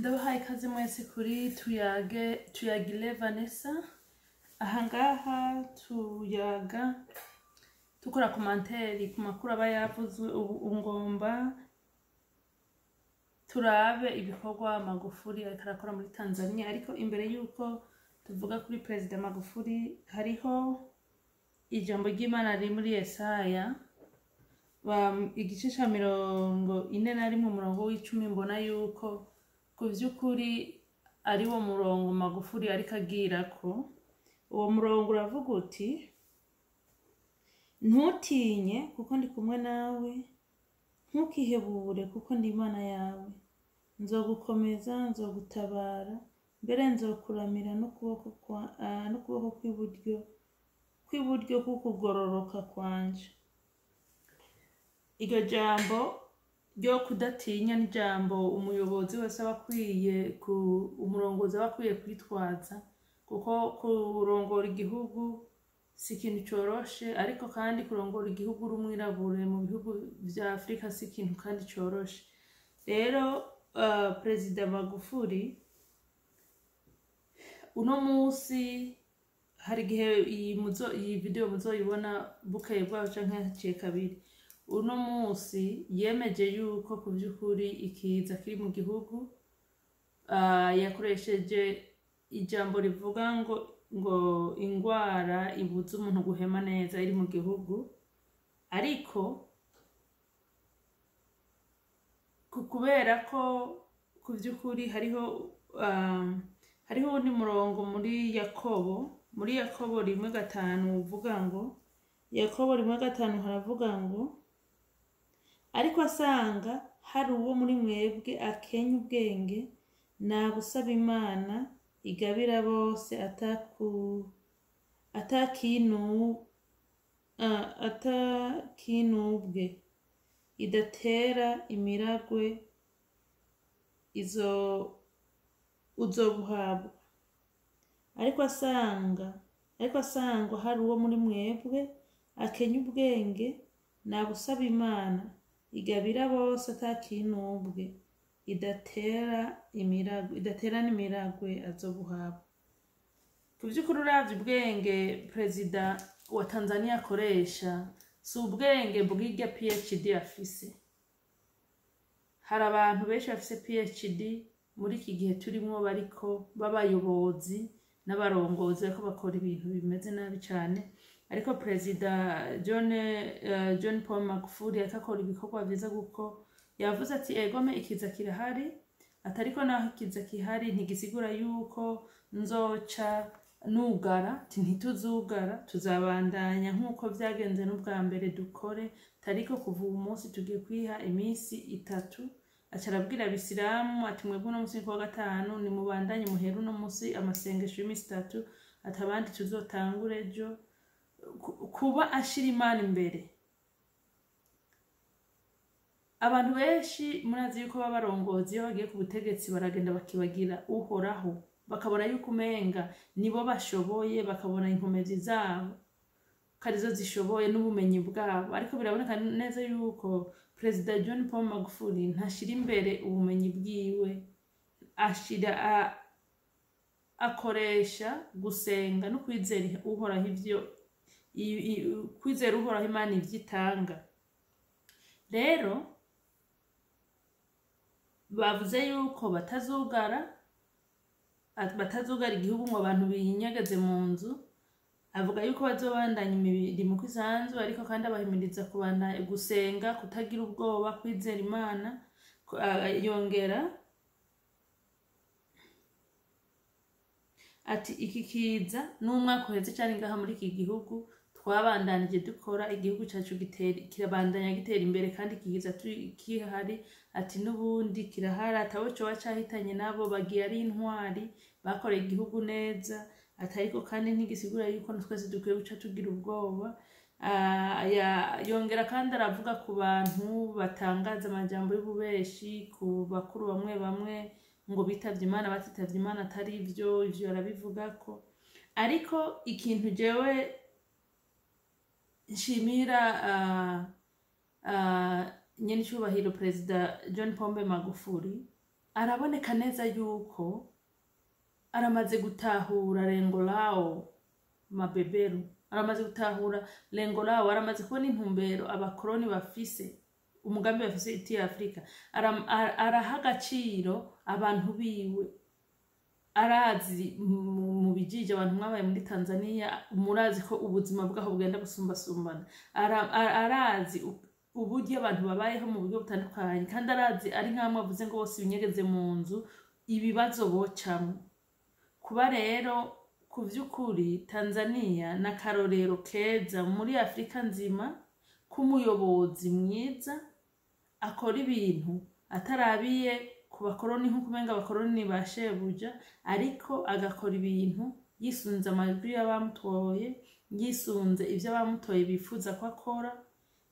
Ndabahaye ikaze mwese kuri tuyagile Vanessa. Ahangaha tuyaga tukora komanteri ku makuru aba yavuzwe ngomba turabe ibikorwa Magufuli ariko arakora muri Tanzania. Ariko imbere yuko tuvuga kuri President Magufuli, hariho ijambo ry'Imana riri muri Yesaya igice ca 41 umurongo w'10. Mbona yuko ku vy'ukuri ari wo murongo Magufuli ariko agirako. Uwo murongo uravuga uti: ntutinye kuko ndi kumwe nawe, ntukihebure kuko ndi Imana yawe, nzogukomeza, nzogutabara, mbere nzokuramira n'ukuboko kw'iburyo kukugororoka kwanje. Iryo jambo ryo kudatinya ni jambo umuyobozi wese abakwiye umurongozi abakwiye kwitwaza, kuko kurongora igihugu si ikintu coroshe, ariko kandi kurongora igihugu uri umwirabure mu bihugu vya Afrika si ikintu kandi coroshe. Rero President Magufuli uno musi hari gihe iyi video muzoyibona bukeye bwaho canke haciye kabiri. Uno musi yemeje yuko ku vy'ukuri ikiza kiri mu gihugu, yakoresheje ijambo rivuga ngo ingwara ibuza umuntu guhema neza iri mu gihugu. Ariko kubera ko ku vy'ukuri hariho undi murongo muri Yakobo 1:5 uvuga ngo, Yakobo 1:5 haravuga ngo: ariko asanga hari uwo muri mwebwe akenya ubwenge, nabusaba Imana igabira bose atakinubwe, idatera imiragwe, uzobuhabwa. Ariko asanga hari uwo muri mwebwe akenya ubwenge, nabusaba Imana igabira bose atakinubwe, idatera n'imiragwe, azobuhabwa. Ku vy'ukuri uravye ubwenge Perezida wa Tanzania akoresha si ubwenge bw'irya PhD afise. Hari abantu benshi bafise PhD muri iki gihe turimwo bariko b'abayobozi n'abarongozi bariko bakora ibintu bimeze nabi cane. Ariko President John Paul Magufuli ariko akora ibikorwa vyiza, kuko yavuze ati egome ikiza kirahari, atariko naho ikiza kihari ntigisigura yuko nzoca nugara, ntituzugara, tuzabandanya nk'uko vyagenze n'ubwa mbere dukore. Tariko kuva uyu munsi tugiye kwiha iminsi 3. Acarabwira abisilamu ati mwebwe uno munsi kwa gatanu ni mubandanye muheru uno munsi amasengesho y'iminsi 3, atabandi tuzotangure ejo. Kuba ashira Imana imbere. Abantu benshi murazi yuko babarongozi iyo bagiye ku butegetsi baragenda bakibagira uhoraho, bakabona yuko umenga nibo bashoboye, bakabona inkomezi zabo karizo zishoboye n'ubumenyi bwabo. Ariko biraboneka neza yuko President John Paul Magufuli ntashira imbere ubumenyi bwiwe, akoresha gusenga no kwizera uhoraho kwizera uhoraho Imana ivyitanga. Rero bavuze yuko batazugara igihugu ngo abantu binyagaze mu nzu. Avuga yuko bazobandanya imirimo kwisanzwe, ariko kandi abahimiriza kubandanya gusenga, kutagira ubwoba, kwizera Imana. Yongera ati iki kiza n'umwaka uheze cyane ngaha muri iki gihugu twabandanije dukora, igihugu cyacu kirabandanya gitera imbere, kandi kigiza kihari. Ati n'ubundi kirahari, atawe coba cahitanye nabo bagiye ari intwari, bakoreye igihugu neza. Atariko kandi ntigisigura yuko twese dukwiye guca tugira ubwoba. Yongera kandi aravuga ku bantu batangaza amajambo y'ububeshi, ku bakuru bamwe ngo bitavye Imana, batitavye Imana atari ivyo arabivugako. Ariko ikintu jewe nshimira nyene cyubahiro President John Pombe Magufuli araboneka neza yuko aramaze gutahura lengo lao mabeberu, aramaze gutahura lengo lao, aramaze kubona intumbero abakoroni bafise, umugambi bafise iti Afrika. Araha agaciro abantu biwe, arazi mu bijije abantu mwabaye muri Tanzania, murazi ko ubuzima bwaho bugenda busumbasumbana, arazi uburyo abantu babayeho mu buryo butandukanye, kandi arazi ari nkamwe avuze ngo bose binyegeze mu nzu ibibazo bocamwe. Kuba rero ku vy'ukuri Tanzania na karorero keza muri Afrika nzima k'umuyobozi mwiza akora ibintu atarabiye ku bakoroni nk'uko umenga abakoroni bashebuja, ariko agakora ibintu yisunze amajwi y'abamutoye, yisunze ivyo abamutoye bifuza ko akora,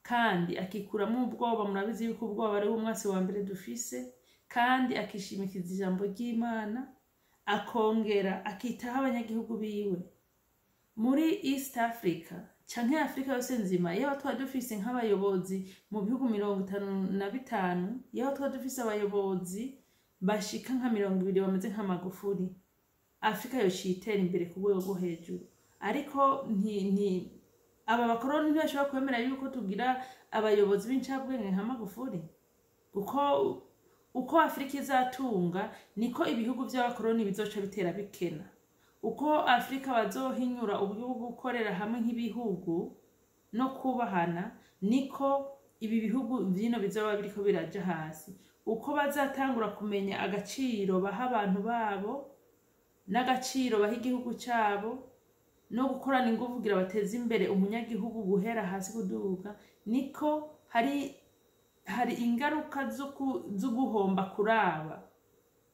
kandi akikuramo ubwoba. Murabizi yuko ubwoba ari umwasi wa mbere dufise, kandi akishimikiza ijambo ry'Imana, akongera akitaho abanyagihugu biwe. Muri East Africa canke Afrika yose nzima, iyo twa dufise nk'abayobozi mu bihugu 55, iyo twa dufise abayobozi bashika nka 20 bameze nka Magufuli, Afrika yoshitera imbere ku rwego rwo hejuru. Ariko aba bakoroni ntibashobora kwemera yuko tugira abayobozi b'incabwenge nka Magufuli. Uko Afrika izatunga niko ibihugu by'abakoroni bizoca bitera bikena. Uko Afrika bazohinyura uburyo bwo gukorera hamwe nk'ibihugu no kubahana, niko ibi bihugu vyino bizoba biriko biraja hasi. Uko bazatangura kumenya agaciro baha abantu babo n'agaciro baha igihugu cyabo, no gukorana ingufu kugira bateze imbere umunyagihugu guhera hasi kuduga, niko hari ingaruka zo guhomba kuraba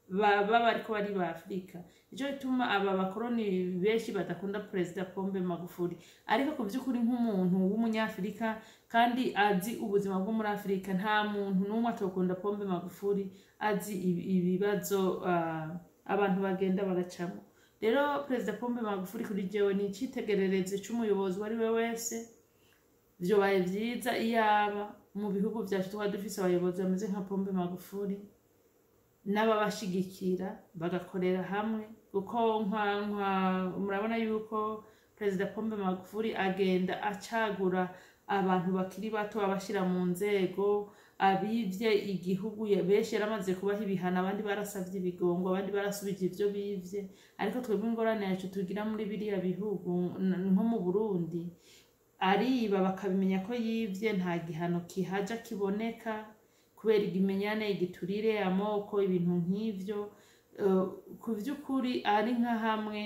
baba bariko bari ba Afrika. Ico bituma aba bakoroni benshi badakunda President Pombe Magufuli. Ariko ku vy'ukuri nk'umuntu w'umunyafrika kandi azi ubuzima bwo muri Afrika, nta muntu n'umwe atokunda Pombe Magufuli azi ibibazo abantu bagenda baracamo. Rero President Pombe Magufuli kuri jewe ni icitegererezo c'umuyobozi wari we wese. Vyobaye vyiza iyaba mu bihugu vyacu twa dufise abayobozi bameze nka Pombe Magufuli, n'ababashigikira bagakorera hamwe. Kuko murabona yuko President Pombe Magufuli agenda acagura abantu bakiri bato abashira mu nzego, abivye igihugu benshi yaramaze kubaha ibihana, abandi barasavye ibigongo, abandi barasubije ivyo bivye. Ariko twebwe ingorane yacu tugira muri biriya bihugu nko mu Burundi, ariba bakabimenya ko yivye, nta gihano kihaja kiboneka kubera igimenyane, igiturire, amoko, ibintu nk'ivyo. Ku vy'ukuri ari nka hamwe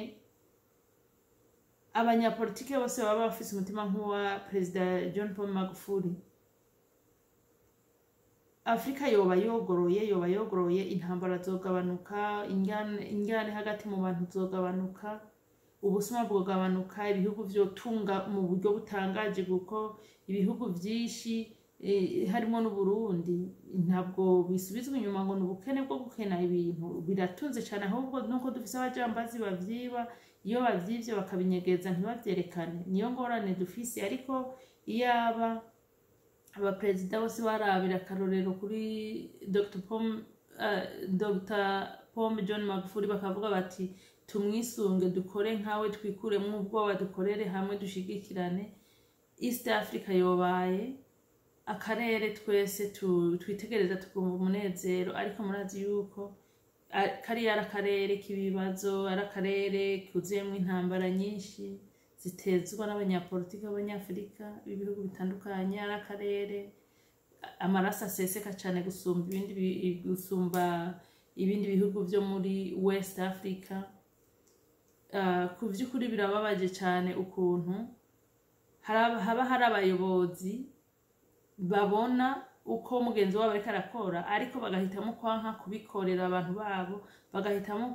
abanyapolitike bose baba bafise umutima nk'uwa President John Pombe Magufuli, Afrika yoba yogoroye, intambara zogabanuka, ingane hagati mu bantu zogabanuka, ubusuma bwogabanuka, ibihugu vyotunga mu buryo butangaje, kuko ibihugu vyinshi harimo n'u Burundi ntabwo bisubizwa inyuma ngo n'ubukene bwo gukena ibintu, biratunze cyane. Ahubwo nuko dufise abajambazi bavyiba, iyo bavyivye bakabinyegeza ntibavyerekane, niyo ngorane dufise. Ariko iyaba abaperezida bose barabira akarorero kuri Dr. Pombe John Magufuli, bakavuga bati tumwisunge, dukore nkawe, twikuremwo ubwoba, dukorere hamwe, dushigikirane, East Africa yobaye akarere twese twitegereza tukumva umunezero. Ariko murazi yuko kari ari akarere k'ibibazo, ari akarere kuzuyemwo intambara nyinshi zitezwa n'abanyapolitiki b'Abanyafrika b'ibihugu bitandukanye, ari akarere amaraso aseseka cyane gusumba ibindi bihugu byo muri West Africa. Ku vy'ukuri birababaje cyane ukuntu haba hari abayobozi babona uko mugenzi wabo ariko arakora, ariko bagahitamo kwanka kubikorera abantu babo, bagahitamo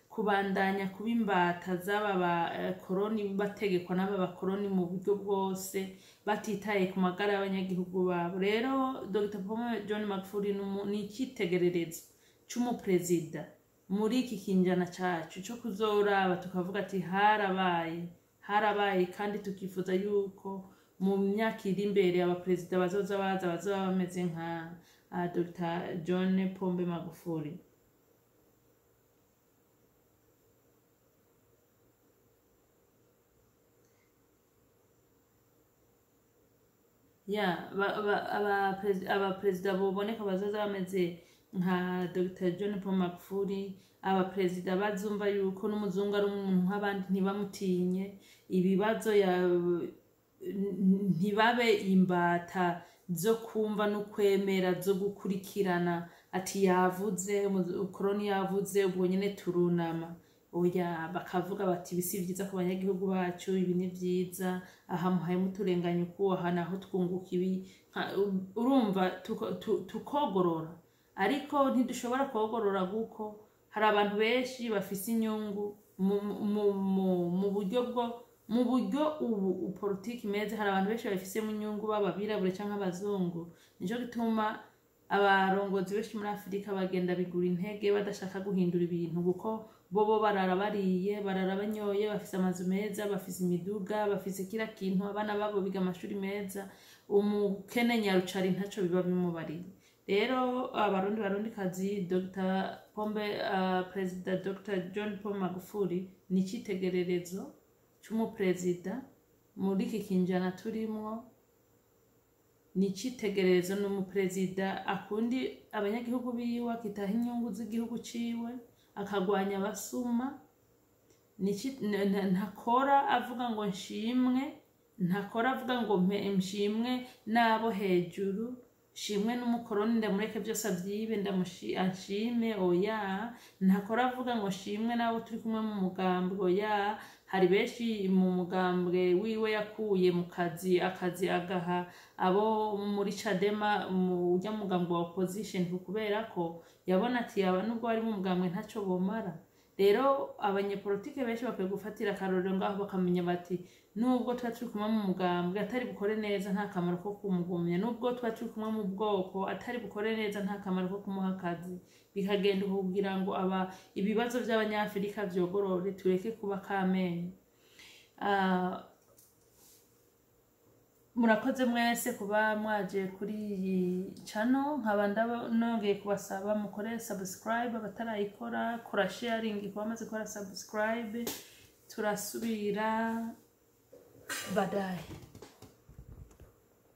kubandanya kubimbata z'aba bakoroni, bategekwa n'aba bakoroni mu buryo bwose, batitaye ku magara y'abanyagihugu babo. Rero Dr. Pombe John Magufuli ni icitegererezo c'umuperezida muri iki kinjana cacu co kuzoraba tukavuga ati harabaye, kandi tukifuza yuko mu myaka iri imbere abaperezida bazoza bameze nka Dr. John Pombe Magufuli. Ya abaperezida boboneka bazoza bameze nka Dr. John Pombe Magufuli, abaperezida bazumva yuko n'umuzungu ari umuntu nk'abandi ntibamutinye, ibibazo ntibabe imbata zo kumva no kwemera zo gukurikirana ati yavuze ukoroni yavuze ubwo nyene turunama. Oya, bakavuga bati bisi vyiza ku banyagihugu bacu, ibi ni vyiza, aha muhaye muturenganya uko, aha naho twunguka ibi. Urumva tukogorora, ariko ntidushobora kogorora guko hari abantu benshi bafise inyungu mu buryo ubu politiki imeze. Hari abantu benshi bafise mu nyungu baba birabure canke abazungu. Nico gituma abarongozi benshi muri Afrika bagenda bigura intege badashaka guhindura ibintu, kuko bobo barara bariye, barara banyoye, bafise amazu meza, bafise imiduga, bafise kila kintu, abana babo biga amashuri meza. Umukene nyarucari ntaco biba bimubariye. Rero barundi kazi Dr. President Dr. John Pombe Magufuli ni citegererezo c'umuperezida muri iki kinjana turimwo. Ni citegererezo n'umuperezida akundi abanyagihugu biwe, akitaha inyungu z'igihugu ciwe, akagwanya abasuma. Ntakora avuga ngo nshimwe, ntakora avuga ngo mshimwe nabo hejuru, shimwe n'umukoroni ndamureke byose avyibe ndashime. Oya, ntakora avuga ngo shimwe nabo turi kumwe mu mugambwe. Oya, hari benshi mu mugambwe wiwe yakuye mu akazi agaha abo muri Chadema mu ujya mugambwe wa opposition, kubera ko yabona ati yaba nubwo bari mu mugambwe ntaco bomara. Rero abanyepolitike benshi bakwiye gufatira akarorero ngaho, bakamenya bati nubwo tuba turi kumwe mu mugambwe atari bukore neza nta kamaro ko kumugumya, nubwo tuba turi kumwe mu bwoko atari bukore neza nta kamaro ko kumuha akazi. Bikagenda kugira ngo ibibazo by'abanyafrika vyogorore, tureke kuba kamenye. Murakoze mwese kuba mwaje kuri iyi channel. Nkaba nongeye kubasaba mukore subscribe abatarayikora, kora sharing kuba maze kora subscribe. Turasubira badaye.